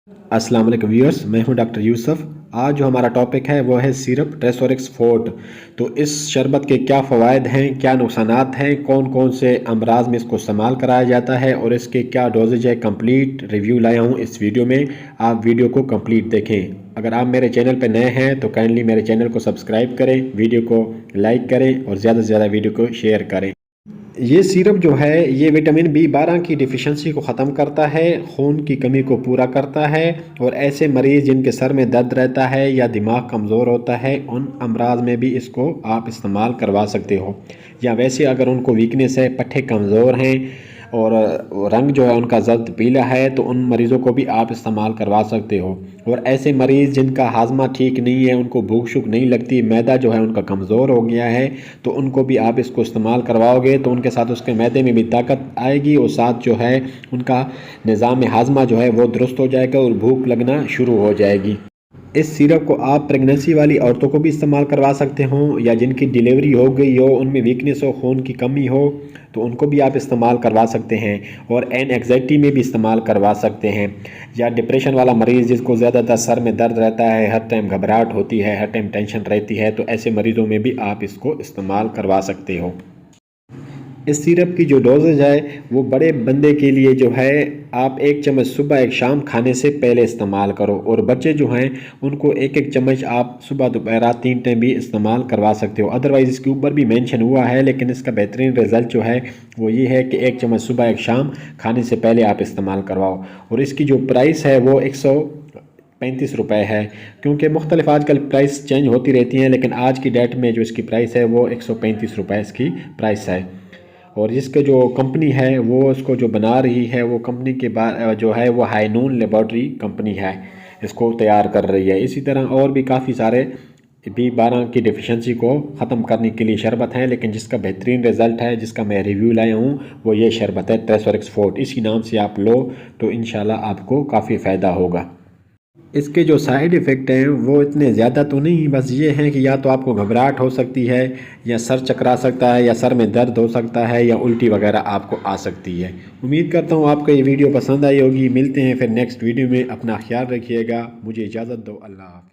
अस्सलाम वालेकुम व्यूअर्स, मैं हूं डॉक्टर यूसुफ। आज जो हमारा टॉपिक है वो है सिरप ट्रेसोरिक्स फोर्ट। तो इस शरबत के क्या फ़वाइद हैं, क्या नुकसानात हैं, कौन कौन से अमराज में इसको इस्तेमाल कराया जाता है और इसके क्या डोजेज है, कंप्लीट रिव्यू लाया हूं इस वीडियो में। आप वीडियो को कंप्लीट देखें। अगर आप मेरे चैनल पर नए हैं तो काइंडली मेरे चैनल को सब्सक्राइब करें, वीडियो को लाइक करें और ज़्यादा से ज़्यादा वीडियो को शेयर करें। ये सिरप जो है ये विटामिन B12 की डिफिशिएंसी को ख़त्म करता है, खून की कमी को पूरा करता है और ऐसे मरीज़ जिनके सर में दर्द रहता है या दिमाग कमज़ोर होता है उन अमराज में भी इसको आप इस्तेमाल करवा सकते हो। या वैसे अगर उनको वीकनेस है, पट्टे कमज़ोर हैं और रंग जो है उनका जर्द पीला है तो उन मरीज़ों को भी आप इस्तेमाल करवा सकते हो। और ऐसे मरीज़ जिनका हाजमा ठीक नहीं है, उनको भूख शुक नहीं लगती, मैदा जो है उनका कमज़ोर हो गया है, तो उनको भी आप इसको इस्तेमाल करवाओगे तो उनके साथ उसके मैदे में भी ताकत आएगी और साथ जो है उनका निज़ाम हाजमा जो है वो दुरुस्त हो जाएगा और भूख लगना शुरू हो जाएगी। इस सिरप को आप प्रेगनेंसी वाली औरतों को भी इस्तेमाल करवा सकते हो या जिनकी डिलीवरी हो गई हो, उनमें वीकनेस हो, खून की कमी हो तो उनको भी आप इस्तेमाल करवा सकते हैं। और एंग्जाइटी में भी इस्तेमाल करवा सकते हैं। या डिप्रेशन वाला मरीज़ जिसको ज़्यादातर सर में दर्द रहता है, हर टाइम घबराहट होती है, हर टाइम टेंशन रहती है, तो ऐसे मरीज़ों में भी आप इसको इस्तेमाल करवा सकते हो। इस सिरप की जो डोजेज है वो बड़े बंदे के लिए जो है आप 1 चम्मच सुबह 1 शाम खाने से पहले इस्तेमाल करो और बच्चे जो हैं उनको 1-1 चम्मच आप सुबह दोपहर रात 3 टाइम भी इस्तेमाल करवा सकते हो। अदरवाइज़ इसके ऊपर भी मेंशन हुआ है लेकिन इसका बेहतरीन रिज़ल्ट जो है वो ये है कि 1 चम्मच सुबह 1 शाम खाने से पहले आप इस्तेमाल करवाओ। और इसकी जो प्राइस है वो 135 रुपये है, क्योंकि मुख्तलिफ आजकल प्राइस चेंज होती रहती हैं लेकिन आज की डेट में जो इसकी प्राइस है वो 135 रुपये इसकी प्राइस है। और जिसके जो कंपनी है वो इसको जो बना रही है वो कंपनी के बाद जो है वो हाइनून लेबॉर्ट्री कंपनी है, इसको तैयार कर रही है। इसी तरह और भी काफ़ी सारे B12 की डिफिशिएंसी को ख़त्म करने के लिए शरबत हैं, लेकिन जिसका बेहतरीन रिज़ल्ट है, जिसका मैं रिव्यू लाया हूँ वो ये शरबत है ट्रेसोरिक्स फोर्ट। इसी नाम से आप लो तो इंशाल्लाह आपको काफ़ी फ़ायदा होगा। इसके जो साइड इफ़ेक्ट हैं वो इतने ज़्यादा तो नहीं, बस ये हैं कि या तो आपको घबराहट हो सकती है या सर चकरा सकता है या सर में दर्द हो सकता है या उल्टी वगैरह आपको आ सकती है। उम्मीद करता हूँ आपको ये वीडियो पसंद आई होगी। मिलते हैं फिर नेक्स्ट वीडियो में। अपना ख्याल रखिएगा। मुझे इजाज़त दो। अल्लाह हाफ़िज़।